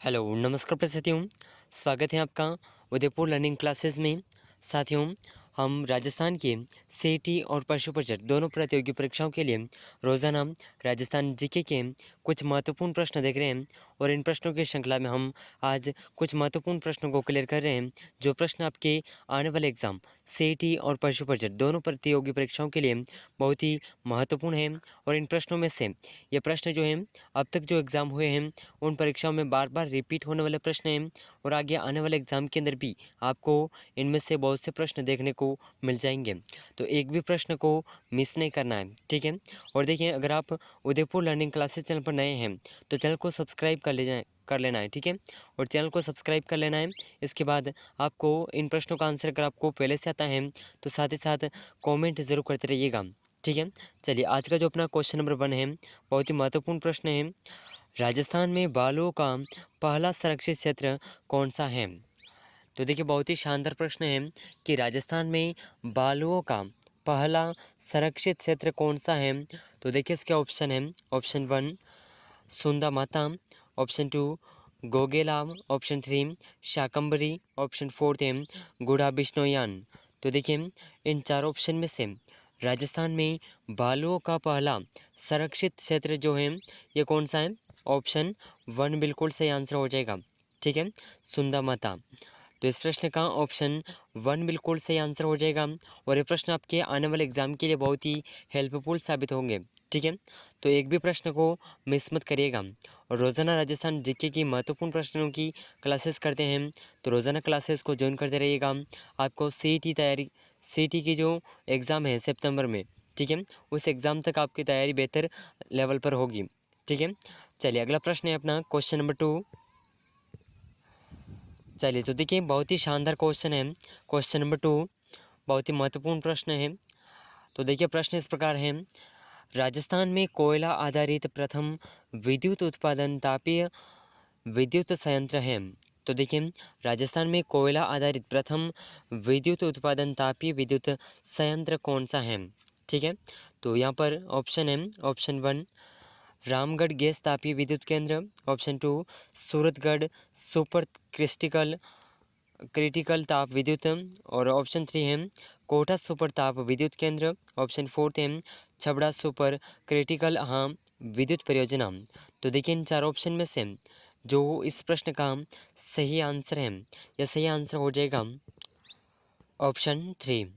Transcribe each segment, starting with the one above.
Hello, नमस्कार साथियों। स्वागत है आपका उदयपुर लर्निंग क्लासेस में। साथियों, हम राजस्थान के सीईटी और पशु परिषद दोनों प्रतियोगी परीक्षाओं के लिए रोज़ाना राजस्थान जीके के कुछ महत्वपूर्ण प्रश्न देख रहे हैं और इन प्रश्नों की श्रृंखला में हम आज कुछ महत्वपूर्ण प्रश्नों को क्लियर कर रहे हैं, जो प्रश्न आपके आने वाले एग्ज़ाम सीईटी और पशु परिषद दोनों प्रतियोगी परीक्षाओं के लिए बहुत ही महत्वपूर्ण हैं। और इन प्रश्नों में से ये प्रश्न जो हैं, अब तक जो एग्ज़ाम हुए हैं उन परीक्षाओं में बार बार रिपीट होने वाले प्रश्न हैं और आगे आने वाले एग्ज़ाम के अंदर भी आपको इनमें से बहुत से प्रश्न देखने को मिल जाएंगे। तो एक भी प्रश्न को मिस नहीं करना है, ठीक है। और देखिए, अगर आप उदयपुर लर्निंग क्लासेस चैनल पर नए हैं तो चैनल को सब्सक्राइब कर लेना है, ठीक है। और चैनल को सब्सक्राइब कर लेना है। इसके बाद आपको इन प्रश्नों का आंसर अगर आपको पहले से आता है तो साथ ही साथ कमेंट ज़रूर करते रहिएगा, ठीक है। चलिए, आज का जो अपना क्वेश्चन नंबर 1 है, बहुत ही महत्वपूर्ण प्रश्न है। राजस्थान में बालुओं का पहला संरक्षित क्षेत्र कौन सा है? तो देखिए, बहुत ही शानदार प्रश्न है कि राजस्थान में बालुओं का पहला संरक्षित क्षेत्र कौन सा है। तो देखिए, इसके ऑप्शन है। ऑप्शन 1 सुंदा माता, ऑप्शन 2 गोगेलाम, ऑप्शन 3 शाकंबरी, ऑप्शन 4 है गुड़ा बिश्नोयान। तो देखिए, इन चार ऑप्शन में से राजस्थान में बालुओं का पहला संरक्षित क्षेत्र जो है ये कौन सा है? ऑप्शन 1 बिल्कुल सही आंसर हो जाएगा, ठीक है, सुंदा माता। तो इस प्रश्न का ऑप्शन 1 बिल्कुल सही आंसर हो जाएगा और ये प्रश्न आपके आने वाले एग्जाम के लिए बहुत ही हेल्पफुल साबित होंगे, ठीक है। तो एक भी प्रश्न को मिस मत करिएगा। और रोज़ाना राजस्थान जीके की महत्वपूर्ण प्रश्नों की क्लासेस करते हैं, तो रोज़ाना क्लासेस को ज्वाइन करते रहिएगा। आपको सीईटी की जो एग्ज़ाम है सितंबर में, ठीक है, उस एग्ज़ाम तक आपकी तैयारी बेहतर लेवल पर होगी, ठीक है। चलिए, अगला प्रश्न है अपना क्वेश्चन नंबर 2। चलिए, तो देखिए, बहुत ही शानदार क्वेश्चन है। क्वेश्चन नंबर 2 बहुत ही महत्वपूर्ण प्रश्न है। तो देखिए, प्रश्न इस प्रकार है। राजस्थान में कोयला आधारित प्रथम विद्युत उत्पादन तापीय विद्युत संयंत्र है। तो देखिए, राजस्थान में कोयला आधारित प्रथम विद्युत उत्पादन तापीय विद्युत संयंत्र कौन सा है, ठीक है। तो यहाँ पर ऑप्शन है। ऑप्शन 1 रामगढ़ गैस तापीय विद्युत केंद्र, ऑप्शन 2 सूरतगढ़ सुपर क्रिस्टिकल क्रिटिकल ताप विद्युत, और ऑप्शन 3 है कोटा सुपर ताप विद्युत केंद्र, ऑप्शन 4 है छबड़ा सुपर क्रिटिकल हाँ विद्युत परियोजना। तो देखिए, इन चार ऑप्शन में से जो इस प्रश्न का सही आंसर है, यह सही आंसर हो जाएगा ऑप्शन 3।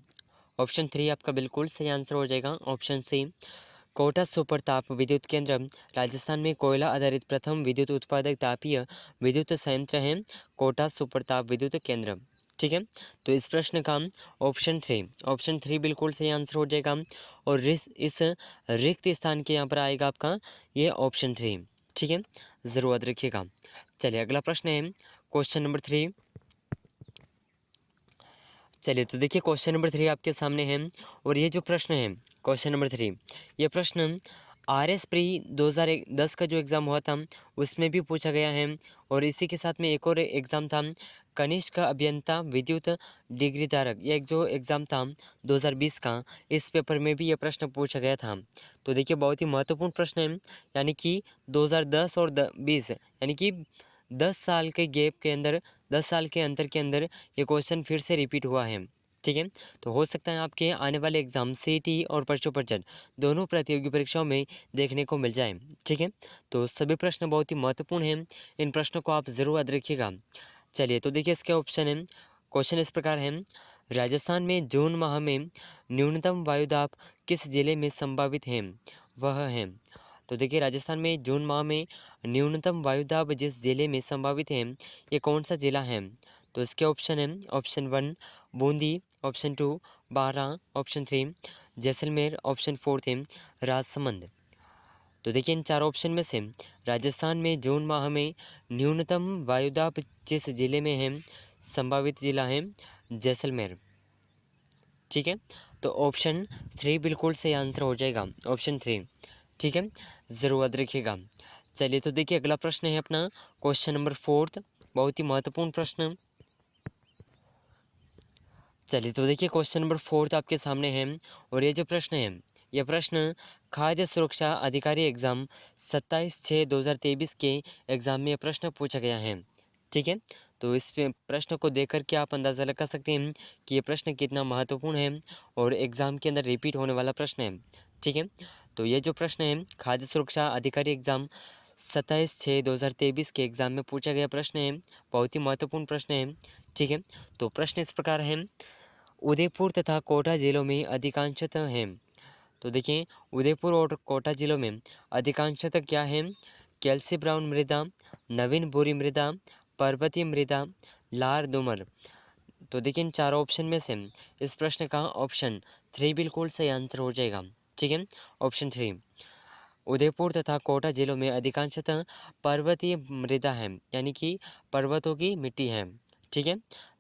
ऑप्शन 3 आपका बिल्कुल सही आंसर हो जाएगा। ऑप्शन सी कोटा सुपर ताप विद्युत केंद्र राजस्थान में कोयला आधारित प्रथम विद्युत उत्पादक तापीय विद्युत संयंत्र है कोटा सुपर ताप विद्युत केंद्र, ठीक है। तो इस प्रश्न का ऑप्शन 3 बिल्कुल सही आंसर हो जाएगा। और इस रिक्त स्थान के यहाँ पर आएगा आपका ये ऑप्शन 3, ठीक है, ज़रूर याद रखिएगा। चलिए, अगला प्रश्न है क्वेश्चन नंबर 3। चलिए, तो देखिए, क्वेश्चन नंबर 3 आपके सामने है और ये जो प्रश्न है क्वेश्चन नंबर 3, ये प्रश्न RS प्री 2010 का जो एग्ज़ाम हुआ था उसमें भी पूछा गया है। और इसी के साथ में एक और एग्ज़ाम था कनिष्ठ अभियंता विद्युत डिग्री धारक, ये एक जो एग्ज़ाम था 2020 का, इस पेपर में भी ये प्रश्न पूछा गया था। तो देखिए, बहुत ही महत्वपूर्ण प्रश्न है, यानी कि 2010 और 20 यानी कि 10 साल के गैप के अंदर, 10 साल के अंतर के अंदर ये क्वेश्चन फिर से रिपीट हुआ है, ठीक है। तो हो सकता है आपके आने वाले एग्जाम सीईटी और पशु परिषद दोनों प्रतियोगी परीक्षाओं में देखने को मिल जाए, ठीक है। तो सभी प्रश्न बहुत ही महत्वपूर्ण हैं, इन प्रश्नों को आप ज़रूर याद रखिएगा। चलिए, तो देखिए, इसके ऑप्शन है। क्वेश्चन इस प्रकार है। राजस्थान में जून माह में न्यूनतम वायुदाब किस जिले में संभावित है? वह है। तो देखिए, राजस्थान में जून माह में न्यूनतम वायुदाब जिस जिले में संभावित है, ये कौन सा जिला है? तो इसके ऑप्शन है। Option 1 Bundi, option 2 Baran, option 3 Jaisalmer, option 4 है राजसमंद। तो देखिए, इन चार ऑप्शन में से राजस्थान में जून माह में न्यूनतम वायुदाब जिस जिले में है, संभावित जिला है जैसलमेर, ठीक है। तो ऑप्शन 3 बिल्कुल सही आंसर हो जाएगा, ऑप्शन 3, ठीक है, ज़रूर याद रखिएगा। चलिए, तो देखिए, अगला प्रश्न है अपना क्वेश्चन नंबर 4, बहुत ही महत्वपूर्ण प्रश्न। चलिए, तो देखिए, क्वेश्चन नंबर 4 आपके सामने है और ये जो प्रश्न है यह प्रश्न खाद्य सुरक्षा अधिकारी एग्ज़ाम 27/6/2023 के एग्ज़ाम में यह प्रश्न पूछा गया है। ठीक है, तो इस प्रश्न को देख कर के आप अंदाज़ा लगा सकते हैं कि ये प्रश्न कितना महत्वपूर्ण है और एग्ज़ाम के अंदर रिपीट होने वाला प्रश्न है। ठीक है, तो ये जो प्रश्न है खाद्य सुरक्षा अधिकारी एग्ज़ाम 27/6/2023 के एग्ज़ाम में पूछा गया प्रश्न है, बहुत ही महत्वपूर्ण प्रश्न है। ठीक है, तो प्रश्न इस प्रकार है, उदयपुर तथा कोटा जिलों में अधिकांशतः है। तो देखिए, उदयपुर और कोटा जिलों में अधिकांशतः क्या है? कैल्सी ब्राउन मृदा, नवीन बोरी मृदा, पर्वतीय मृदा, लार दोमर। तो देखिए, इन चारों ऑप्शन में से इस प्रश्न का ऑप्शन 3 बिल्कुल सही आंसर हो जाएगा। ठीक है, ऑप्शन 3 उदयपुर तथा कोटा जिलों में अधिकांशतः पर्वतीय मृदा है, यानी कि पर्वतों की मिट्टी है। ठीक है,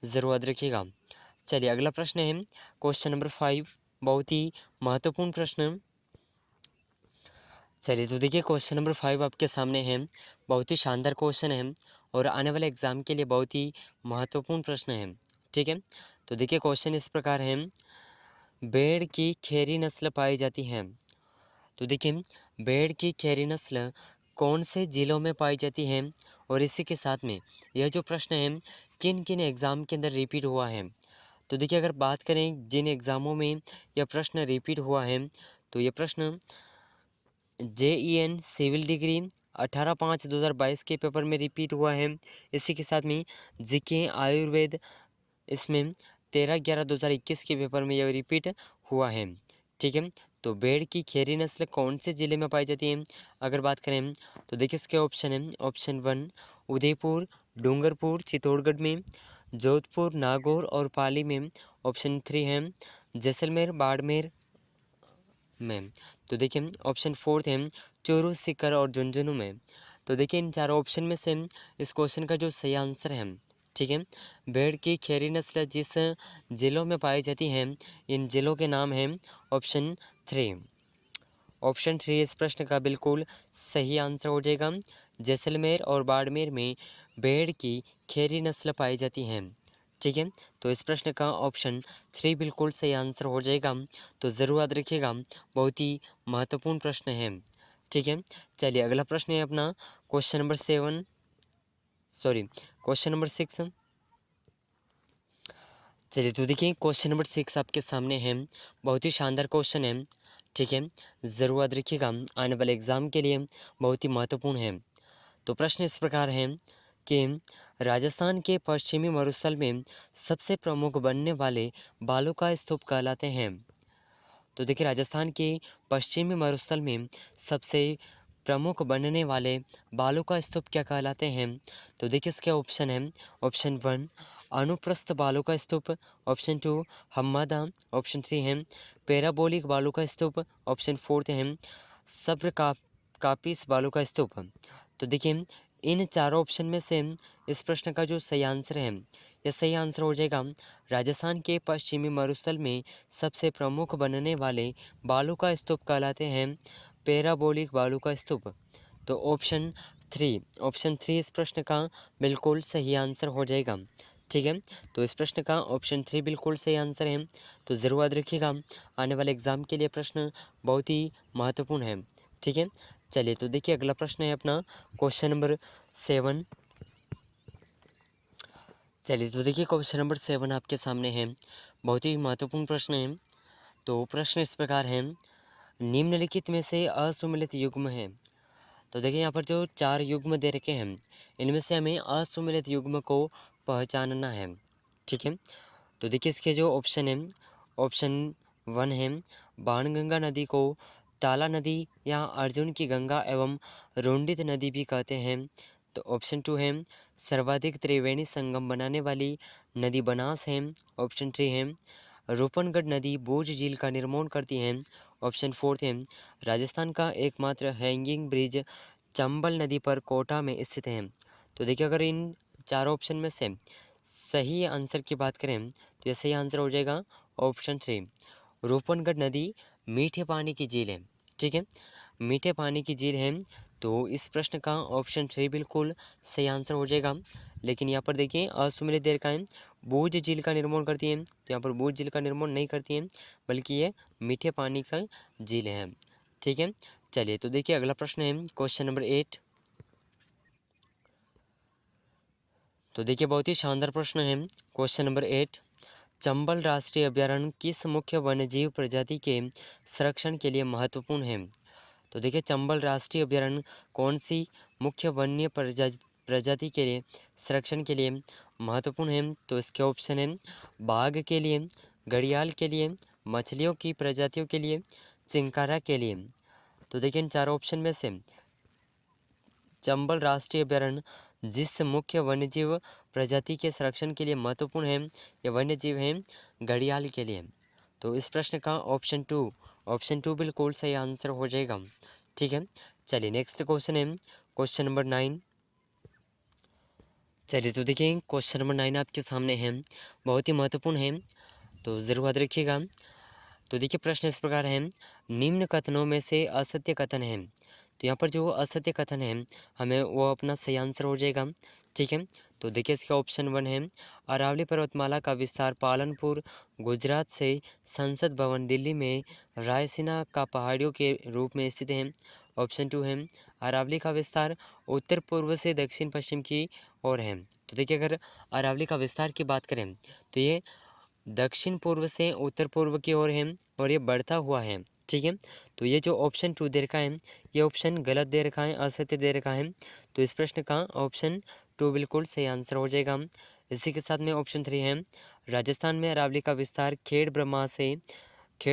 ज़रूर याद रखिएगा। चलिए अगला प्रश्न है क्वेश्चन नंबर 5, बहुत ही महत्वपूर्ण प्रश्न। चलिए तो देखिए, क्वेश्चन नंबर 5 आपके सामने है, बहुत ही शानदार क्वेश्चन है और आने वाले एग्ज़ाम के लिए बहुत ही महत्वपूर्ण प्रश्न है। ठीक है, तो देखिए क्वेश्चन इस प्रकार है, भेड़ की खैरी नस्ल पाई जाती है। तो देखिए, भेड़ की खैरी नस्ल कौन से ज़िलों में पाई जाती है और इसी के साथ में यह जो प्रश्न है किन किन एग्ज़ाम के अंदर रिपीट हुआ है। तो देखिए, अगर बात करें जिन एग्ज़ामों में यह प्रश्न रिपीट हुआ है, तो ये प्रश्न JEN सिविल डिग्री 18/5/2022 के पेपर में रिपीट हुआ है। इसी के साथ में जीके आयुर्वेद इसमें 13/11/2021 के पेपर में यह रिपीट हुआ है। ठीक है, तो भेड़ की खैरी नस्ल कौन से ज़िले में पाई जाती है? अगर बात करें तो देखिए, इसके ऑप्शन है, ऑप्शन 1 उदयपुर, डूंगरपुर, चित्तौड़गढ़ में, जोधपुर, नागौर और पाली में। ऑप्शन 3 है जैसलमेर, बाड़मेर में। तो देखिए, ऑप्शन 4 है चूरू, सीकर और झुंझुनू में। तो देखिए, इन चारों ऑप्शन में से इस क्वेश्चन का जो सही आंसर है, ठीक है, भेड़ की खैरी नस्ल जिस ज़िलों में पाई जाती है, इन ज़िलों के नाम हैं ऑप्शन 3। ऑप्शन 3 इस प्रश्न का बिल्कुल सही आंसर हो जाएगा। जैसलमेर और बाड़मेर में भेड़ की खैरी नस्ल पाई जाती हैं। ठीक है, तो इस प्रश्न का ऑप्शन 3 बिल्कुल सही आंसर हो जाएगा। तो ज़रूर याद रखिएगा, बहुत ही महत्वपूर्ण प्रश्न है। ठीक है, चलिए अगला प्रश्न है अपना क्वेश्चन नंबर 6। चलिए तो देखिए, क्वेश्चन नंबर 6 आपके सामने है, बहुत ही शानदार क्वेश्चन है। ठीक है, ज़रूर याद रखिएगा, आने वाले एग्ज़ाम के लिए बहुत ही महत्वपूर्ण है। तो प्रश्न इस प्रकार है कि राजस्थान के पश्चिमी मरुस्थल में सबसे प्रमुख बनने वाले बालू का स्तूप कहलाते हैं। तो देखिए, राजस्थान के पश्चिमी मरुस्थल में सबसे प्रमुख बनने वाले बालू का स्तूप क्या कहलाते हैं? तो देखिए, इसके ऑप्शन हैं, ऑप्शन 1 अनुप्रस्थ बालू का स्तूप, ऑप्शन 2 हम्मादा, ऑप्शन 3 है पैराबोलिक बालू का स्तूप, ऑप्शन 4 है सब्र कापिस बालू का स्तूप। तो देखिए, इन चारों ऑप्शन में से इस प्रश्न का जो सही आंसर है, यह सही आंसर हो जाएगा राजस्थान के पश्चिमी मरुस्थल में सबसे प्रमुख बनने वाले बालू का स्तूप कहलाते हैं पैराबोलिक बालू का स्तूप। तो ऑप्शन 3 इस प्रश्न का बिल्कुल सही आंसर हो जाएगा। ठीक है, तो इस प्रश्न का ऑप्शन 3 बिल्कुल सही आंसर है। तो ज़रूर याद रखिएगा, आने वाले एग्ज़ाम के लिए प्रश्न बहुत ही महत्वपूर्ण है। ठीक है, चलिए तो देखिए, अगला प्रश्न है अपना क्वेश्चन नंबर 7। चलिए तो देखिए, क्वेश्चन नंबर 7 आपके सामने है, बहुत ही महत्वपूर्ण प्रश्न है। तो प्रश्न इस प्रकार है, निम्नलिखित में से असुमेलित युग्म है। तो देखिए, यहाँ पर जो 4 युग्म दे रखे हैं, इनमें से हमें असुमेलित युग्म को पहचानना है। ठीक है, तो देखिए, इसके जो ऑप्शन है, ऑप्शन 1 है बाणगंगा नदी को ताला नदी या अर्जुन की गंगा एवं रोंडित नदी भी कहते हैं। तो ऑप्शन 2 है सर्वाधिक त्रिवेणी संगम बनाने वाली नदी बनास है। ऑप्शन 3 है रूपनगढ़ नदी बूझ झील का निर्माण करती है। ऑप्शन 4 है राजस्थान का एकमात्र हैंगिंग ब्रिज चंबल नदी पर कोटा में स्थित है। तो देखिए, अगर इन चारों ऑप्शन में से सही आंसर की बात करें, तो यह सही आंसर हो जाएगा ऑप्शन 3 रूपनगढ़ नदी मीठे पानी की झील है। ठीक है, मीठे पानी की झील है, तो इस प्रश्न का ऑप्शन 3 बिल्कुल सही आंसर हो जाएगा। लेकिन यहाँ पर देखिए, असुमेलित दे रखा है बूझ झील का निर्माण करती है? तो यहाँ पर बूझ झील का निर्माण नहीं करती है, बल्कि ये मीठे पानी का झील है। ठीक है, चलिए तो देखिए अगला प्रश्न है क्वेश्चन नंबर 8। तो देखिए बहुत ही शानदार प्रश्न है क्वेश्चन नंबर 8। चंबल राष्ट्रीय अभयारण्य किस मुख्य वन्यजीव प्रजाति के संरक्षण के लिए महत्वपूर्ण है? तो देखिए चंबल राष्ट्रीय अभयारण्य कौन सी मुख्य वन्य प्रजाति के लिए संरक्षण के लिए महत्वपूर्ण है? तो इसके ऑप्शन है बाघ के लिए, घड़ियाल के लिए, मछलियों की प्रजातियों के लिए, चिंकारा के लिए। तो देखिए इन चारों ऑप्शन में से चंबल राष्ट्रीय अभयारण्य जिस मुख्य वन्यजीव प्रजाति के संरक्षण के लिए महत्वपूर्ण है, यह वन्यजीव है घड़ियाल के लिए। तो इस प्रश्न का ऑप्शन टू बिल्कुल सही आंसर हो जाएगा। ठीक है, चलिए नेक्स्ट क्वेश्चन है क्वेश्चन नंबर 9। चलिए तो देखिए क्वेश्चन नंबर 9 आपके सामने है, बहुत ही महत्वपूर्ण है, तो ज़रूर याद रखिएगा। तो देखिए प्रश्न इस प्रकार है, निम्न कथनों में से असत्य कथन है। तो यहाँ पर जो असत्य कथन है हमें वो अपना सही आंसर हो जाएगा। ठीक है, तो देखिए इसका ऑप्शन 1 है अरावली पर्वतमाला का विस्तार पालनपुर गुजरात से संसद भवन दिल्ली में रायसीना का पहाड़ियों के रूप में स्थित है। ऑप्शन 2 है अरावली का विस्तार उत्तर पूर्व से दक्षिण पश्चिम की ओर है। तो देखिए अगर अरावली का विस्तार की बात करें तो ये दक्षिण पूर्व से उत्तर पूर्व की ओर है और ये बढ़ता हुआ है। ठीक है, तो ये जो ऑप्शन 2 दे रखा है ये ऑप्शन गलत दे रखा है, असत्य दे रखा है। तो इस प्रश्न का ऑप्शन 2 बिल्कुल सही आंसर हो जाएगा। इसी के साथ में ऑप्शन 3 है राजस्थान में अरावली का विस्तार खेड़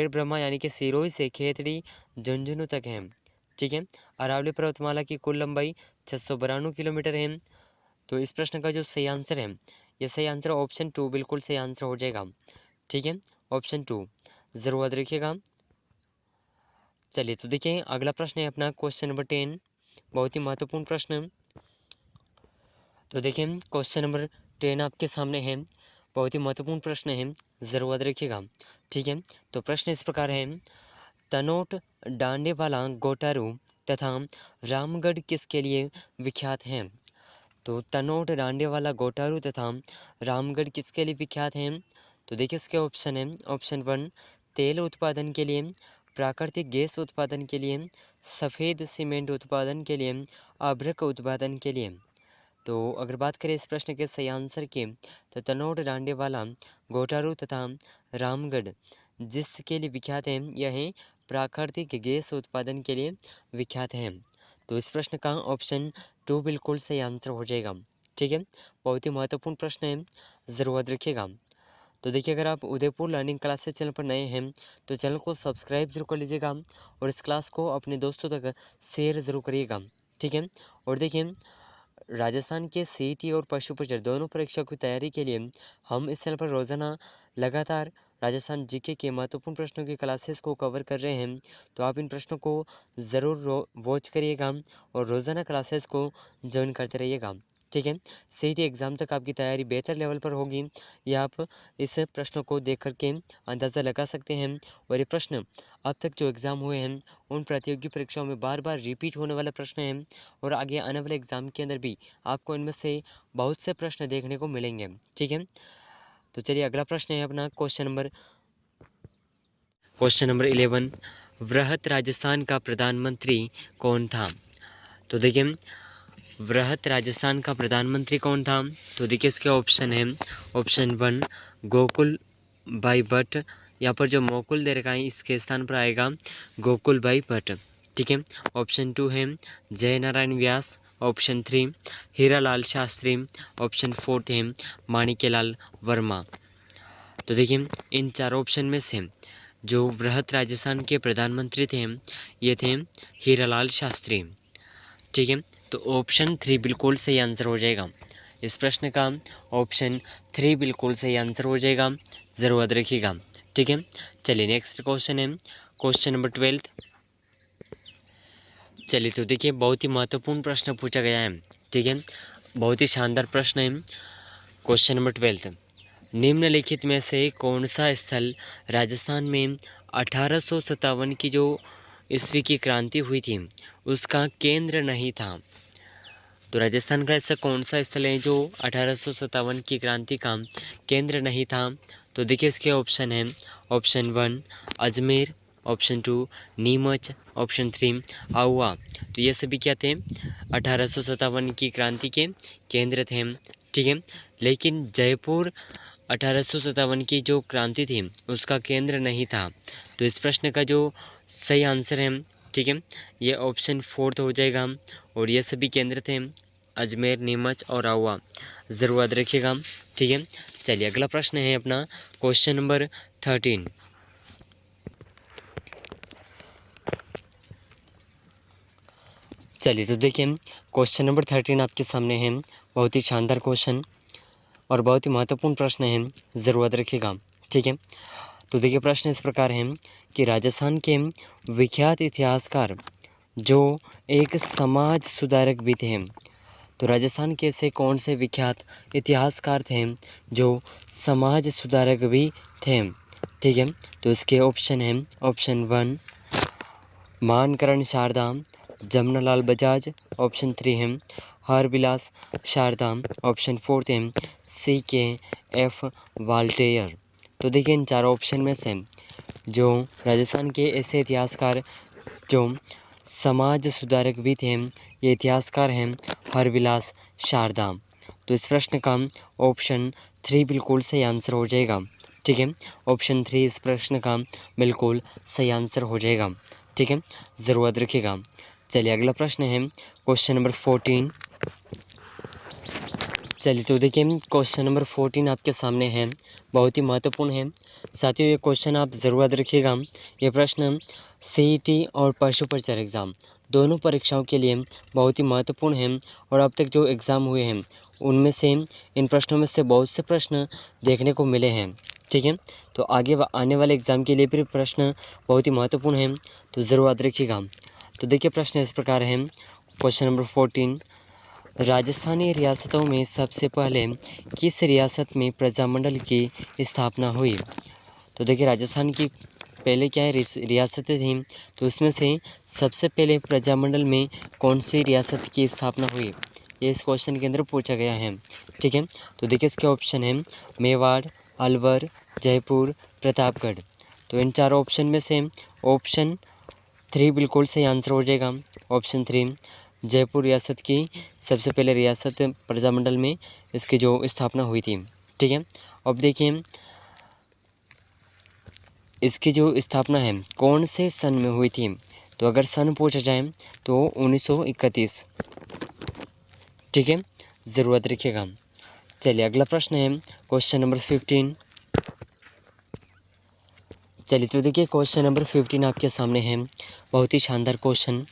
ब्रह्मा यानी कि सिरोही से खेतड़ी झुंझुनू तक है। ठीक है, अरावली पर्वतमाला की कुल लंबाई 692 किलोमीटर है। तो इस प्रश्न का जो सही आंसर है ये सही आंसर ऑप्शन 2 बिल्कुल सही आंसर हो जाएगा। ठीक है, ऑप्शन 2 ज़रूर याद रखिएगा। चलिए तो देखिए अगला प्रश्न है अपना क्वेश्चन नंबर 10, बहुत ही महत्वपूर्ण प्रश्न। तो देखिए क्वेश्चन नंबर 10 आपके सामने है, बहुत ही महत्वपूर्ण प्रश्न है, ज़रूर याद रखिएगा। ठीक है, तो प्रश्न इस प्रकार है, तनोट डांडे वाला गोटारू तथा रामगढ़ किसके लिए विख्यात हैं? तो तनोट डांडे वाला गोटारू तथा रामगढ़ किसके लिए विख्यात हैं? तो देखिए इसके ऑप्शन है, ऑप्शन 1 तेल उत्पादन के लिए, प्राकृतिक गैस उत्पादन के लिए, सफ़ेद सीमेंट उत्पादन के लिए, अभ्रक उत्पादन के लिए। तो अगर बात करें इस प्रश्न के सही आंसर की तो तनोट डांडे वाला गोटारू तथा रामगढ़ जिसके लिए विख्यात है यह है प्राकृतिक गैस उत्पादन के लिए विख्यात है। तो इस प्रश्न का ऑप्शन 2 बिल्कुल सही आंसर हो जाएगा। ठीक है, बहुत ही महत्वपूर्ण प्रश्न है, ज़रूर याद रखिएगा। तो देखिए अगर आप उदयपुर लर्निंग क्लासेस चैनल पर नए हैं तो चैनल को सब्सक्राइब जरूर कर लीजिएगा और इस क्लास को अपने दोस्तों तक शेयर ज़रूर करिएगा। ठीक है, और देखिए राजस्थान के सीईटी और पशु परिचय दोनों परीक्षाओं की तैयारी के लिए हम इस चैनल पर रोज़ाना लगातार राजस्थान जीके के महत्वपूर्ण प्रश्नों की क्लासेस को कवर कर रहे हैं। तो आप इन प्रश्नों को ज़रूर वॉच करिएगा और रोज़ाना क्लासेस को ज्वाइन करते रहिएगा। ठीक है, सीईटी एग्ज़ाम तक आपकी तैयारी बेहतर लेवल पर होगी, ये आप इस प्रश्नों को देख करके अंदाज़ा लगा सकते हैं। और ये प्रश्न अब तक जो एग्ज़ाम हुए हैं उन प्रतियोगी परीक्षाओं में बार बार रिपीट होने वाले प्रश्न हैं और आगे आने वाले एग्ज़ाम के अंदर भी आपको इनमें से बहुत से प्रश्न देखने को मिलेंगे। ठीक है, तो चलिए अगला प्रश्न है अपना क्वेश्चन नंबर 11, वृहत राजस्थान का प्रधानमंत्री कौन था? तो देखिए वृहत राजस्थान का प्रधानमंत्री कौन था? तो देखिए इसके ऑप्शन है, ऑप्शन 1 गोकुल भाई भट्ट, यहाँ पर जो मोकुल दे रखा है इसके स्थान पर आएगा गोकुल भाई भट्ट। ठीक है, ऑप्शन 2 है जय नारायण व्यास, ऑप्शन 3 हीरालाल शास्त्री, ऑप्शन 4 है माणिक्यलाल वर्मा। तो देखिए इन चारों ऑप्शन में से जो वृहत राजस्थान के प्रधानमंत्री थे ये थे हीरालाल शास्त्री। ठीक है, तो ऑप्शन 3 बिल्कुल सही आंसर हो जाएगा। इस प्रश्न का ऑप्शन 3 बिल्कुल सही आंसर हो जाएगा, ज़रूर याद रखिएगा। ठीक है, चलिए नेक्स्ट क्वेश्चन है क्वेश्चन नंबर 12। चलिए तो देखिए बहुत ही महत्वपूर्ण प्रश्न पूछा गया है। ठीक है, बहुत ही शानदार प्रश्न है क्वेश्चन नंबर 12। निम्नलिखित में से कौन सा स्थल राजस्थान में 1857 की जो ईस्वी की क्रांति हुई थी उसका केंद्र नहीं था? तो राजस्थान का ऐसा कौन सा स्थल है जो 1857 की क्रांति का केंद्र नहीं था? तो देखिए इसके ऑप्शन है, option 1 Ajmer, option 2 Neemuch, option 3 Auwa. तो ये सभी क्या थे? 1857 की क्रांति के केंद्र थे। ठीक है, लेकिन जयपुर 1857 की जो क्रांति थी उसका केंद्र नहीं था। तो इस प्रश्न का जो सही आंसर है, ठीक है, ये ऑप्शन 4 हो जाएगा। और ये सभी केंद्र थे अजमेर, नीमच और आहुआ, ज़रूर याद रखिएगा। ठीक है, चलिए अगला प्रश्न है अपना क्वेश्चन नंबर 13। चलिए तो देखिए क्वेश्चन नंबर 13 आपके सामने है। बहुत ही शानदार क्वेश्चन और बहुत ही महत्वपूर्ण प्रश्न है, ज़रूर याद रखिएगा। ठीक है, तो देखिए प्रश्न इस प्रकार है कि राजस्थान के विख्यात इतिहासकार जो एक समाज सुधारक भी थे। तो राजस्थान के ऐसे कौन से विख्यात इतिहासकार थे जो समाज सुधारक भी थे? ठीक है, तो इसके ऑप्शन है, ऑप्शन 1 मानकरण शारदा, जमनालाल बजाज, ऑप्शन 3 है हरविलास शारदा, ऑप्शन 4 है CKF वाल्टेयर। तो देखिए इन चारों ऑप्शन में से जो राजस्थान के ऐसे इतिहासकार जो समाज सुधारक भी थे, ये इतिहासकार हैं हरविलास शारदा। तो इस प्रश्न का ऑप्शन 3 बिल्कुल सही आंसर हो जाएगा। ठीक है, ऑप्शन 3 इस प्रश्न का बिल्कुल सही आंसर हो जाएगा। ठीक है, ज़रूर याद रखिएगा। चलिए अगला प्रश्न है क्वेश्चन नंबर 14। चलिए तो देखिए क्वेश्चन नंबर 14 आपके सामने है, बहुत ही महत्वपूर्ण है। साथियों ये क्वेश्चन आप ज़रूर याद रखिएगा। ये प्रश्न CET और पशु परिचर एग्ज़ाम दोनों परीक्षाओं के लिए बहुत ही महत्वपूर्ण है। और अब तक जो एग्ज़ाम हुए हैं उनमें से इन प्रश्नों में से बहुत से प्रश्न देखने को मिले हैं। ठीक है, तो आगे आने वाले एग्ज़ाम के लिए भी प्रश्न बहुत ही महत्वपूर्ण है, तो ज़रूर याद रखिएगा। तो देखिए प्रश्न इस प्रकार है, क्वेश्चन नंबर 14 राजस्थानी रियासतों में सबसे पहले किस रियासत में प्रजामंडल की स्थापना हुई? तो देखिए राजस्थान की पहले क्या है रियासतें थीं, तो उसमें से सबसे पहले प्रजामंडल में कौन सी रियासत की स्थापना हुई, ये इस क्वेश्चन के अंदर पूछा गया है। ठीक है, तो देखिए इसके ऑप्शन हैं मेवाड़, अलवर, जयपुर, प्रतापगढ़। तो इन चारों ऑप्शन में से ऑप्शन 3 बिल्कुल सही आंसर हो जाएगा। ऑप्शन 3 जयपुर रियासत की सबसे पहले रियासत प्रजामंडल में इसकी जो स्थापना हुई थी। ठीक है, अब देखिए इसकी जो स्थापना है कौन से सन में हुई थी? तो अगर सन पूछा जाए तो 1931। ठीक है, ज़रूर याद रखिएगा। चलिए अगला प्रश्न है क्वेश्चन नंबर 15। चलिए तो देखिए क्वेश्चन नंबर 15 आपके सामने है, बहुत ही शानदार क्वेश्चन।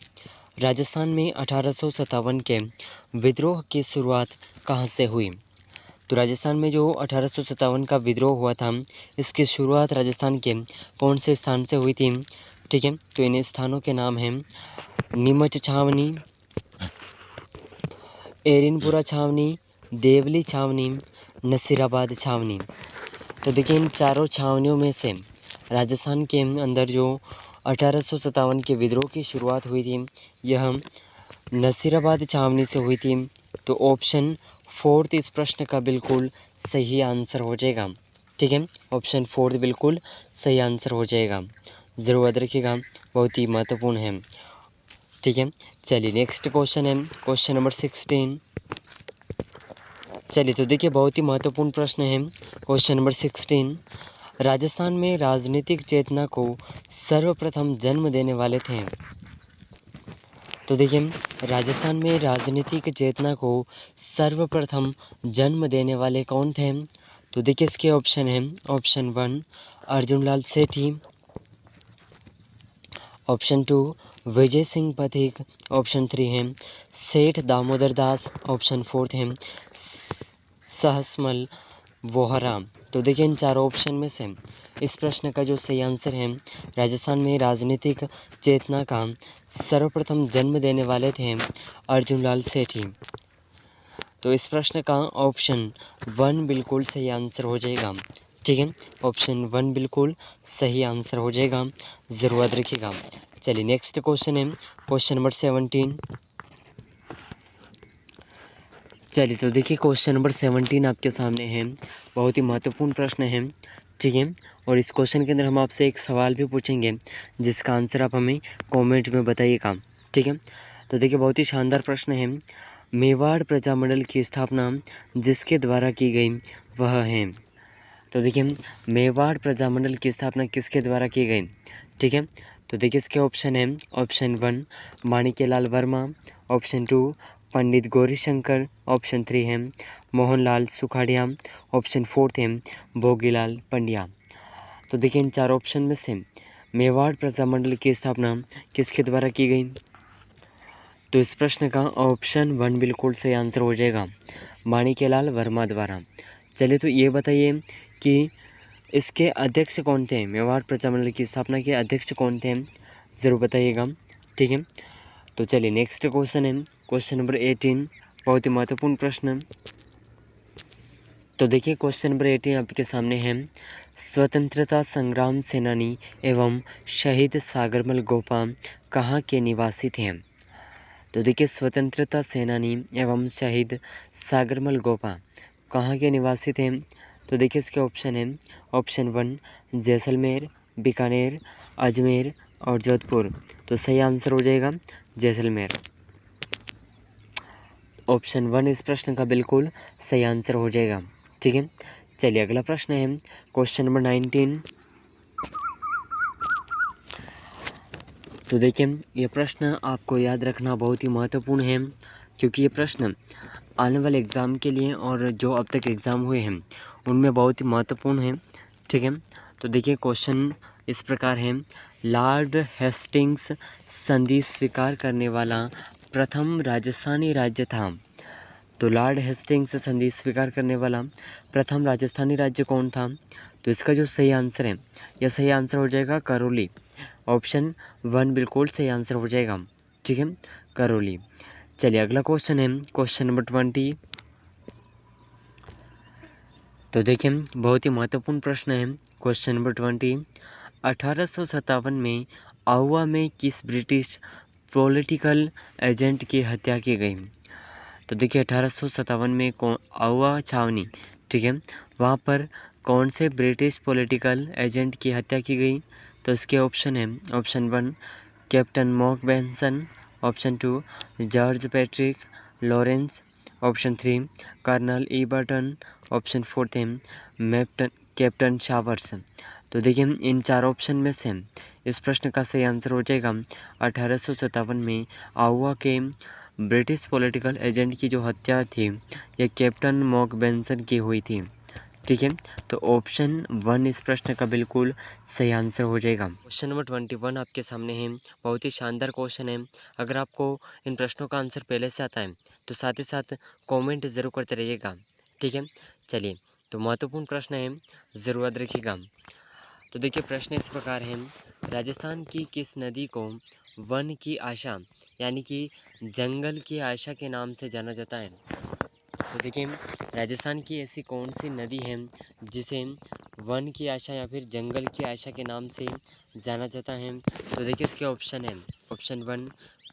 राजस्थान में 1857 के विद्रोह की शुरुआत कहाँ से हुई? तो राजस्थान में जो 1857 का विद्रोह हुआ था, इसकी शुरुआत राजस्थान के कौन से स्थान से हुई थी? ठीक है, तो इन स्थानों के नाम हैं नीमच छावनी, एरिनपुरा छावनी, देवली छावनी, नसीराबाद छावनी। तो देखिए इन चारों छावनियों में से राजस्थान के अंदर जो 1857 के विद्रोह की शुरुआत हुई थी, यह नसीराबाद छावनी से हुई थी। तो ऑप्शन 4 इस प्रश्न का बिल्कुल सही आंसर हो जाएगा। ठीक है, ऑप्शन 4 बिल्कुल सही आंसर हो जाएगा, ज़रूर याद रखिएगा, बहुत ही महत्वपूर्ण है। ठीक है, चलिए नेक्स्ट क्वेश्चन है क्वेश्चन नंबर 16। चलिए तो देखिए बहुत ही महत्वपूर्ण प्रश्न है क्वेश्चन नंबर 16। राजस्थान में राजनीतिक चेतना को सर्वप्रथम जन्म देने वाले थे? तो देखिए राजस्थान में राजनीतिक चेतना को सर्वप्रथम जन्म देने वाले कौन थे? तो देखिए इसके ऑप्शन हैं, ऑप्शन 1 अर्जुनलाल सेठी, ऑप्शन 2 विजय सिंह पथिक, ऑप्शन 3 है सेठ दामोदर दास, ऑप्शन 4 है सहसमल वोहरा। तो देखिए इन चारों ऑप्शन में से इस प्रश्न का जो सही आंसर है, राजस्थान में राजनीतिक चेतना का सर्वप्रथम जन्म देने वाले थे अर्जुनलाल सेठी। तो इस प्रश्न का ऑप्शन 1 बिल्कुल सही आंसर हो जाएगा। ठीक है, ऑप्शन 1 बिल्कुल सही आंसर हो जाएगा, ज़रूर याद रखिएगा। चलिए नेक्स्ट क्वेश्चन है क्वेश्चन नंबर 17। चलिए तो देखिए क्वेश्चन नंबर 17 आपके सामने है। बहुत ही महत्वपूर्ण प्रश्न है, ठीक है। और इस क्वेश्चन के अंदर हम आपसे एक सवाल भी पूछेंगे जिसका आंसर आप हमें कमेंट में बताइएगा, ठीक है। तो देखिए बहुत ही शानदार प्रश्न है। मेवाड़ प्रजामंडल की स्थापना जिसके द्वारा की गई वह है। तो देखिए मेवाड़ प्रजामंडल की स्थापना किसके द्वारा की गई, ठीक है। तो देखिए इसके ऑप्शन है, ऑप्शन 1 माणिक्यलाल वर्मा, ऑप्शन 2 पंडित गौरीशंकर, ऑप्शन 3 है मोहनलाल सुखाड़िया, ऑप्शन 4 है भोगीलाल पंड्या। तो देखिए इन चार ऑप्शन में से मेवाड़ प्रजामंडल की स्थापना किसके द्वारा की गई। तो इस प्रश्न का ऑप्शन 1 बिल्कुल सही आंसर हो जाएगा, माणिक्यलाल वर्मा द्वारा। चलिए तो ये बताइए कि इसके अध्यक्ष कौन थे, मेवाड़ प्रजामंडल की स्थापना के अध्यक्ष कौन थे, ज़रूर बताइएगा, ठीक है। तो चलिए नेक्स्ट क्वेश्चन है, क्वेश्चन नंबर 18, बहुत ही महत्वपूर्ण प्रश्न। तो देखिए क्वेश्चन नंबर 18 आपके सामने है। स्वतंत्रता संग्राम सेनानी एवं शहीद सागरमल गोपा कहाँ के निवासी थे। तो देखिए स्वतंत्रता सेनानी एवं शहीद सागरमल गोपा कहाँ के निवासी थे। तो देखिए इसके ऑप्शन है, ऑप्शन 1 जैसलमेर, बीकानेर, अजमेर और जोधपुर। तो सही आंसर हो जाएगा जैसलमेर। ऑप्शन 1 इस प्रश्न का बिल्कुल सही आंसर हो जाएगा, ठीक है। चलिए अगला प्रश्न है, क्वेश्चन नंबर 19। तो देखिए ये प्रश्न आपको याद रखना बहुत ही महत्वपूर्ण है, क्योंकि ये प्रश्न आने वाले एग्ज़ाम के लिए और जो अब तक एग्ज़ाम हुए हैं उनमें बहुत ही महत्वपूर्ण है, ठीक है। तो देखिए क्वेश्चन इस प्रकार है। लॉर्ड हेस्टिंग्स संधि स्वीकार करने वाला प्रथम राजस्थानी राज्य था। तो लॉर्ड हेस्टिंग्स संधि स्वीकार करने वाला प्रथम राजस्थानी राज्य कौन था। तो इसका जो सही आंसर है, यह सही आंसर हो जाएगा करौली। ऑप्शन 1 बिल्कुल सही आंसर हो जाएगा, ठीक है, करौली। चलिए अगला क्वेश्चन है, क्वेश्चन नंबर 20। तो देखिए बहुत ही महत्वपूर्ण प्रश्न है, क्वेश्चन नंबर 20। 1857 में आउवा में किस ब्रिटिश पॉलिटिकल एजेंट की हत्या की गई। तो देखिए 1857 में आउवा छावनी, ठीक है, वहाँ पर कौन से ब्रिटिश पॉलिटिकल एजेंट की हत्या की गई। तो इसके ऑप्शन है, option 1 captain Mock Benson, option 2 George Patrick Lawrence, option 3 colonel Eberton, option 4 थे कैप्टन शावर्स। तो देखिए इन चार ऑप्शन में से इस प्रश्न का सही आंसर हो जाएगा 1857 में आउवा के ब्रिटिश पॉलिटिकल एजेंट की जो हत्या थी यह कैप्टन मॉक बेंसन की हुई थी, ठीक है। तो ऑप्शन 1 इस प्रश्न का बिल्कुल सही आंसर हो जाएगा। क्वेश्चन नंबर 21 आपके सामने है। बहुत ही शानदार क्वेश्चन है। अगर आपको इन प्रश्नों का आंसर पहले से आता है तो साथ ही साथ कमेंट ज़रूर करते रहिएगा, ठीक है। चलिए तो महत्वपूर्ण प्रश्न है, ज़रूर याद रखिएगा। तो देखिए प्रश्न इस प्रकार है। राजस्थान की किस नदी को वन की आशा यानी कि जंगल की आशा के नाम से जाना जाता है। तो देखिए राजस्थान की ऐसी कौन सी नदी है जिसे वन की आशा या फिर जंगल की आशा के नाम से जाना जाता है। तो देखिए इसके ऑप्शन है, ऑप्शन 1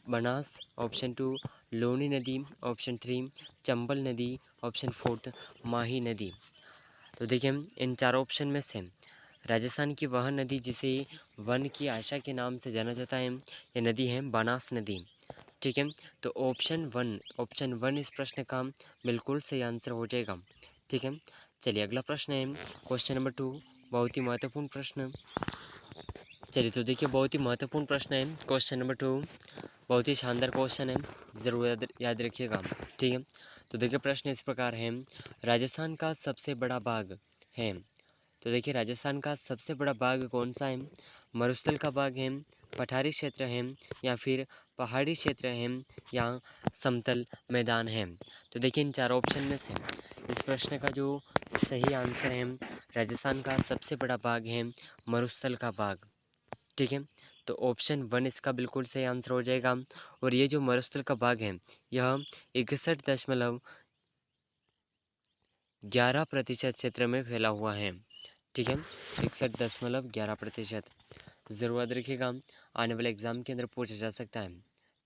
बनास, ऑप्शन 2 लोनी नदी, ऑप्शन 3 चंबल नदी, ऑप्शन 4 माही नदी। तो देखिए इन चार ऑप्शन में से राजस्थान की वह नदी जिसे वन की आशा के नाम से जाना जाता है ये नदी है बनास नदी, ठीक है। तो ऑप्शन 1 इस प्रश्न का बिल्कुल सही आंसर हो जाएगा, ठीक है। चलिए अगला प्रश्न है, क्वेश्चन नंबर 2, बहुत ही महत्वपूर्ण प्रश्न। चलिए तो देखिए बहुत ही महत्वपूर्ण प्रश्न है, क्वेश्चन नंबर 2 बहुत ही शानदार क्वेश्चन है, ज़रूर याद रखिएगा, ठीक है। तो देखिए प्रश्न इस प्रकार है। राजस्थान का सबसे बड़ा बाग है। तो देखिए राजस्थान का सबसे बड़ा बाग कौन सा है। मरुस्थल का बाग है, पठारी क्षेत्र है या फिर पहाड़ी क्षेत्र है या समतल मैदान है। तो देखिए इन चार ऑप्शन में से इस प्रश्न का जो सही आंसर है राजस्थान का सबसे बड़ा बाग है मरुस्थल का बाग, ठीक है। तो ऑप्शन 1 इसका बिल्कुल सही आंसर हो जाएगा। और ये जो मरुस्थल का बाग है यह 61.11% क्षेत्र में फैला हुआ है, ठीक है, 61.11%। ज़रूर याद रखिएगा, आने वाले एग्जाम के अंदर पूछा जा सकता है,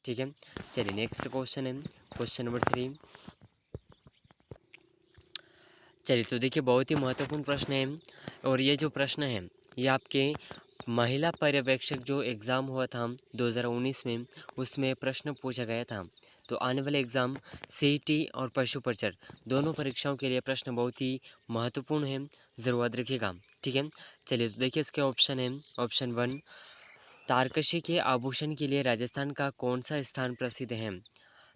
ठीक है। चलिए नेक्स्ट क्वेश्चन है, क्वेश्चन नंबर 3। चलिए तो देखिए बहुत ही महत्वपूर्ण प्रश्न है और ये जो प्रश्न है ये आपके महिला पर्यवेक्षक जो एग्ज़ाम हुआ था 2019 में उसमें प्रश्न पूछा गया था। तो आने वाले एग्ज़ाम सीईटी और पशु परिचर दोनों परीक्षाओं के लिए प्रश्न बहुत ही महत्वपूर्ण है, ज़रूर याद रखिएगा। ठीक है, चलिए तो देखिए इसके ऑप्शन है। ऑप्शन 1, तारकशी के आभूषण के लिए राजस्थान का कौन सा स्थान प्रसिद्ध है?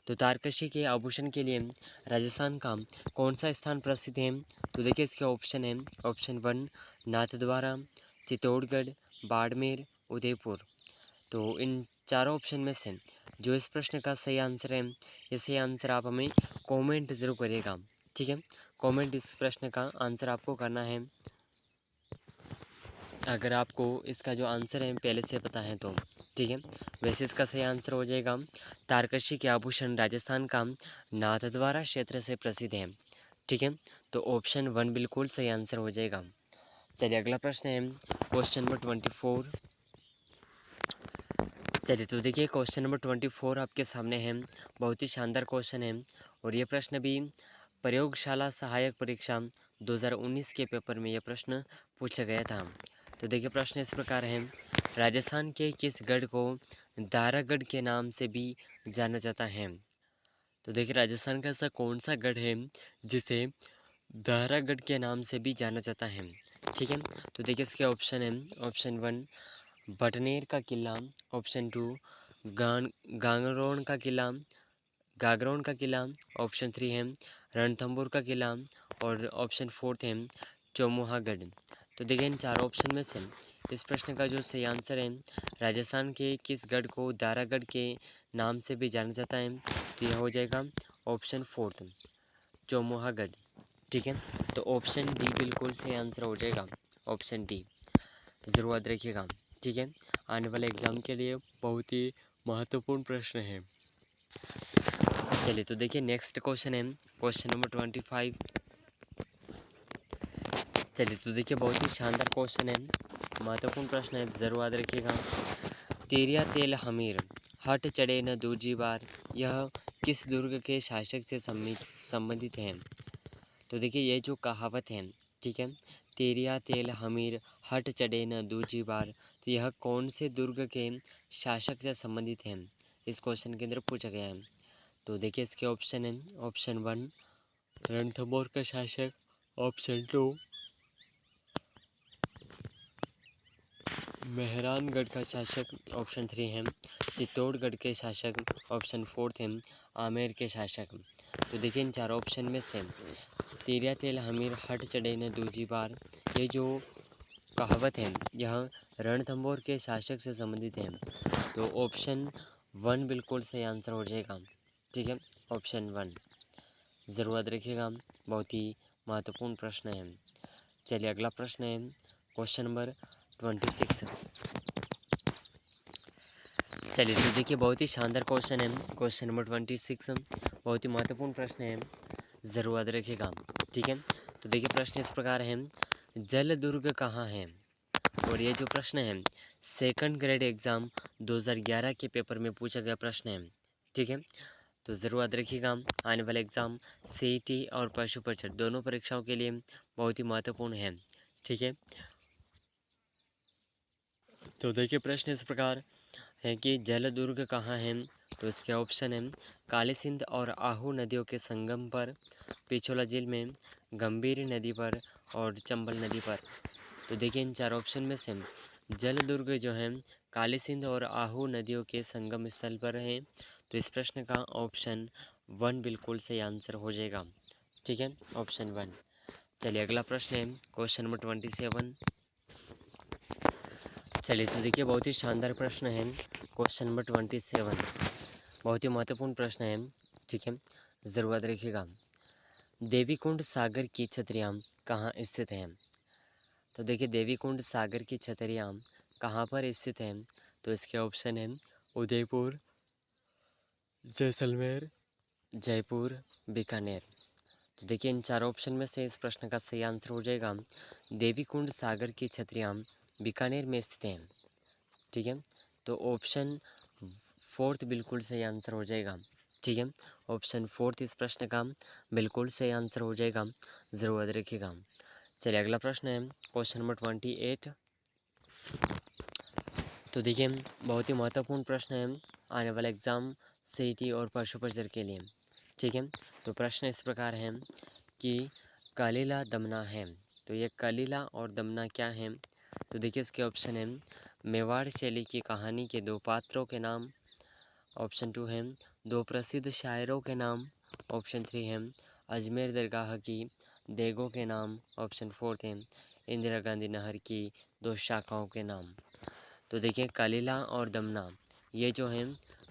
तो तारकशी के आभूषण के लिए राजस्थान का कौन सा स्थान प्रसिद्ध है? तो देखिए इसके ऑप्शन है। ऑप्शन 1, नाथद्वारा, चित्तौड़गढ़, बाड़मेर, उदयपुर। तो इन चारों ऑप्शन में से जो इस प्रश्न का सही आंसर है, ये सही आंसर आप हमें कमेंट ज़रूर करिएगा। ठीक है, कमेंट इस प्रश्न का आंसर आपको करना है अगर आपको इसका जो आंसर है पहले से पता है तो। ठीक है, वैसे इसका सही आंसर हो जाएगा तारकशी के आभूषण राजस्थान का नाथद्वारा क्षेत्र से प्रसिद्ध है। ठीक है, तो ऑप्शन 1 बिल्कुल सही आंसर हो जाएगा। चलिए अगला प्रश्न है क्वेश्चन नंबर 24। चलिए तो देखिए क्वेश्चन नंबर 24 आपके सामने है। बहुत ही शानदार क्वेश्चन है और ये प्रश्न भी प्रयोगशाला सहायक परीक्षा 2019 के पेपर में यह प्रश्न पूछा गया था। तो देखिए प्रश्न इस प्रकार है, राजस्थान के किस गढ़ को दारागढ़ के नाम से भी जाना जाता है? तो देखिए राजस्थान का ऐसा कौन सा गढ़ है जिसे दारागढ़ के नाम से भी जाना जाता है? ठीक है, तो देखिए इसके ऑप्शन है। ऑप्शन 1, बटनेर का किला। ऑप्शन 2, गांगरोन का किला, गागरोन का किला। ऑप्शन 3 है रणथंभौर का किला और ऑप्शन 4 है चौमुहागढ़। तो देखिए इन चार ऑप्शन में से इस प्रश्न का जो सही आंसर है, राजस्थान के किस गढ़ को दारागढ़ के नाम से भी जाना जाता है, तो यह हो जाएगा ऑप्शन 4 चौमुहागढ़। ठीक है, तो ऑप्शन डी बिल्कुल सही आंसर हो जाएगा। ऑप्शन डी ज़रूर याद रखिएगा। ठीक है, आने वाले एग्ज़ाम के लिए बहुत ही महत्वपूर्ण प्रश्न है। चलिए तो देखिए नेक्स्ट क्वेश्चन है क्वेश्चन नंबर 25। चलिए तो देखिए बहुत ही शानदार क्वेश्चन है, महत्वपूर्ण प्रश्न है, ज़रूर याद रखिएगा। तेरिया तेल हमीर हट चढ़े न दूजी बार, यह किस दुर्ग के शासक से संबंधित है? तो देखिए ये जो कहावत है, ठीक है, तेरिया तेल हमीर हट चढ़े न दूजी बार, तो यह कौन से दुर्ग के शासक से संबंधित है? इस क्वेश्चन के अंदर पूछा गया है। तो देखिए इसके ऑप्शन है। ऑप्शन 1, रणथंभौर का शासक। ऑप्शन 2, मेहरानगढ़ का शासक। ऑप्शन 3 है चित्तौड़गढ़ के शासक। ऑप्शन 4 है आमेर के शासक। तो देखिए इन चार ऑप्शन में से तेरिया तेल हमीर हट चढ़े न दूजी बार, ये जो कहावत है यह रणथंभौर के शासक से संबंधित है। तो ऑप्शन 1 बिल्कुल सही आंसर हो जाएगा। ठीक है, ऑप्शन 1 ज़रूर याद रखिएगा, बहुत ही महत्वपूर्ण प्रश्न है। चलिए अगला प्रश्न है क्वेश्चन नंबर 26। चलिए तो देखिए बहुत ही शानदार क्वेश्चन है क्वेश्चन नंबर 26, बहुत ही महत्वपूर्ण प्रश्न है, ज़रूर याद रखिएगा। ठीक है, तो देखिए प्रश्न इस प्रकार है, जल दुर्ग कहाँ है? और ये जो प्रश्न है सेकंड ग्रेड एग्ज़ाम 2011 के पेपर में पूछा गया प्रश्न है। ठीक है, तो ज़रूर याद रखिएगा, आने वाला एग्ज़ाम सीईटी और पशु परिचर दोनों परीक्षाओं के लिए बहुत ही महत्वपूर्ण है। ठीक है, तो देखिए प्रश्न इस प्रकार है कि जल दुर्ग कहाँ है? तो इसके ऑप्शन है काली सिंध और आहू नदियों के संगम पर, पिछोला झील में, गंभीर नदी पर और चंबल नदी पर। तो देखिए इन चार ऑप्शन में से जल दुर्ग जो है काली सिंध और आहू नदियों के संगम स्थल पर है। तो इस प्रश्न का ऑप्शन 1 बिल्कुल सही आंसर हो जाएगा। ठीक है, ऑप्शन 1। चलिए अगला प्रश्न है क्वेश्चन नंबर 27। चलिए तो देखिए बहुत ही शानदार प्रश्न है क्वेश्चन नंबर 27, बहुत ही महत्वपूर्ण प्रश्न है। ठीक है, ज़रूर याद रखिएगा। देवीकुंड सागर की छतरियाँ कहाँ स्थित हैं? तो देखिए देवीकुंड सागर की छतरियाँ कहाँ पर स्थित हैं? तो इसके ऑप्शन हैं उदयपुर, जैसलमेर, जयपुर, बीकानेर। तो देखिए इन चार ऑप्शन में से इस प्रश्न का सही आंसर हो जाएगा देवीकुंड सागर की छतरियाँ बीकानेर में स्थित हैं। ठीक है, तो ऑप्शन 4 बिल्कुल सही आंसर हो जाएगा। ठीक है। ऑप्शन फोर्थ इस प्रश्न का बिल्कुल सही आंसर हो जाएगा, ज़रूर याद रखिएगा। चलिए अगला प्रश्न है क्वेश्चन नंबर 28। तो देखिए बहुत ही महत्वपूर्ण प्रश्न है आने वाला एग्ज़ाम सीईटी और पशु परिचर के लिए। ठीक है, तो प्रश्न इस प्रकार है कि कलीला दमना है, तो ये कलीला और दमना क्या है? तो देखिए इसके ऑप्शन है मेवाड़ शैली की कहानी के दो पात्रों के नाम, ऑप्शन 2 है दो प्रसिद्ध शायरों के नाम, ऑप्शन 3 है अजमेर दरगाह की देगों के नाम, ऑप्शन 4 है इंदिरा गांधी नहर की दो शाखाओं के नाम। तो देखिए कलीला और दमना ये जो है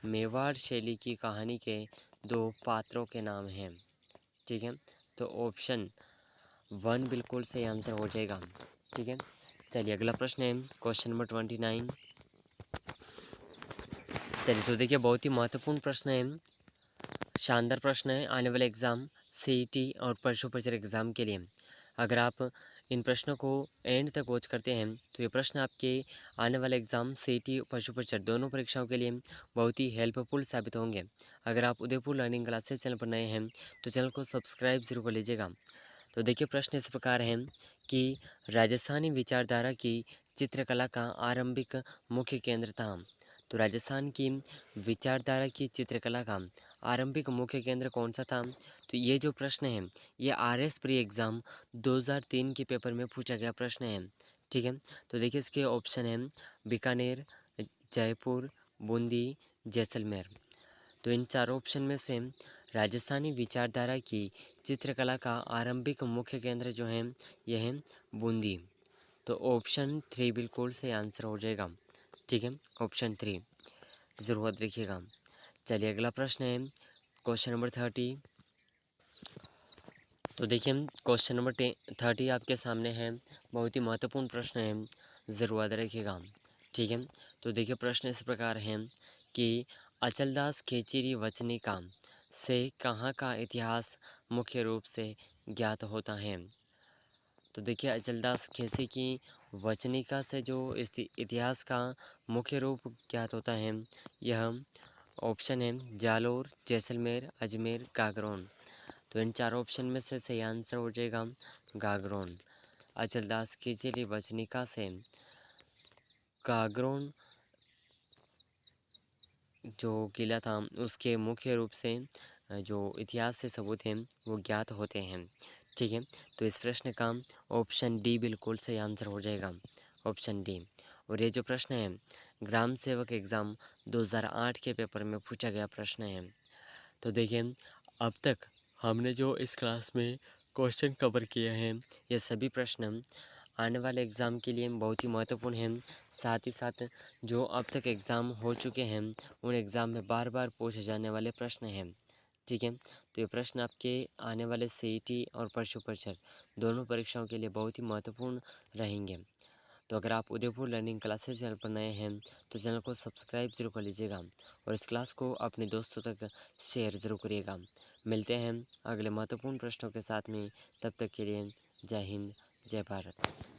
मेवाड़ शैली की कहानी के दो पात्रों के नाम हैं। ठीक है, तो ऑप्शन 1 बिल्कुल सही आंसर हो जाएगा। ठीक है, चलिए अगला प्रश्न है क्वेश्चन नंबर 29। चलिए तो देखिए बहुत ही महत्वपूर्ण प्रश्न है, शानदार प्रश्न है आने वाले एग्ज़ाम सीईटी और पशु परिचर एग्ज़ाम के लिए। अगर आप इन प्रश्नों को एंड तक वॉच करते हैं तो ये प्रश्न आपके आने वाले एग्ज़ाम सीईटी पशु परिचर दोनों परीक्षाओं के लिए बहुत ही हेल्पफुल साबित होंगे। अगर आप उदयपुर लर्निंग क्लासेस चैनल पर नए हैं तो चैनल को सब्सक्राइब जरूर कर लीजिएगा। तो देखिए प्रश्न इस प्रकार है कि राजस्थानी विचारधारा की चित्रकला का आरंभिक मुख्य केंद्र था। तो राजस्थान की विचारधारा की चित्रकला का आरंभिक मुख्य केंद्र कौन सा था? तो ये जो प्रश्न है ये आरएस प्री एग्ज़ाम 2003 के पेपर में पूछा गया प्रश्न है। ठीक है, तो देखिए इसके ऑप्शन है बीकानेर, जयपुर, बूंदी, जैसलमेर। तो इन चारों ऑप्शन में से राजस्थानी विचारधारा की चित्रकला का आरंभिक मुख्य केंद्र जो है यह है बूंदी। तो ऑप्शन 3 बिल्कुल सही आंसर हो जाएगा। ठीक है, ऑप्शन 3 ज़रूर याद रखिएगा। चलिए अगला प्रश्न है क्वेश्चन नंबर 30। तो देखिए क्वेश्चन नंबर 30 आपके सामने है, बहुत ही महत्वपूर्ण प्रश्न है, ज़रूर याद रखिएगा। ठीक है, तो देखिए प्रश्न इस प्रकार है कि अचलदास खेचरी वचनिका से कहाँ का इतिहास मुख्य रूप से ज्ञात होता है? तो देखिए अचलदास खेची की वचनिका से जो इतिहास का मुख्य रूप ज्ञात होता है यह ऑप्शन है जालोर, जैसलमेर, अजमेर, गागरोन। तो इन चारों ऑप्शन में से सही आंसर हो जाएगा गागरोन। अचलदास खिचड़ी वचनिका से गागरोन जो किला था उसके मुख्य रूप से जो इतिहास से सबूत हैं वो ज्ञात होते हैं। ठीक है, तो इस प्रश्न का ऑप्शन डी बिल्कुल सही आंसर हो जाएगा, ऑप्शन डी। और ये जो प्रश्न है ग्राम सेवक एग्ज़ाम 2008 के पेपर में पूछा गया प्रश्न है। तो देखिए अब तक हमने जो इस क्लास में क्वेश्चन कवर किए हैं ये सभी प्रश्न आने वाले एग्ज़ाम के लिए बहुत ही महत्वपूर्ण हैं। साथ ही साथ जो अब तक एग्ज़ाम हो चुके हैं उन एग्ज़ाम में बार बार पूछे जाने वाले प्रश्न हैं। ठीक है, तो ये प्रश्न आपके आने वाले सीईटी और पशु परिचर दोनों परीक्षाओं के लिए बहुत ही महत्वपूर्ण रहेंगे। तो अगर आप उदयपुर लर्निंग क्लासेस चैनल पर नए हैं तो चैनल को सब्सक्राइब जरूर कर लीजिएगा और इस क्लास को अपने दोस्तों तक शेयर ज़रूर करिएगा। मिलते हैं अगले महत्वपूर्ण प्रश्नों के साथ में, तब तक के लिए जय हिंद, जय भारत।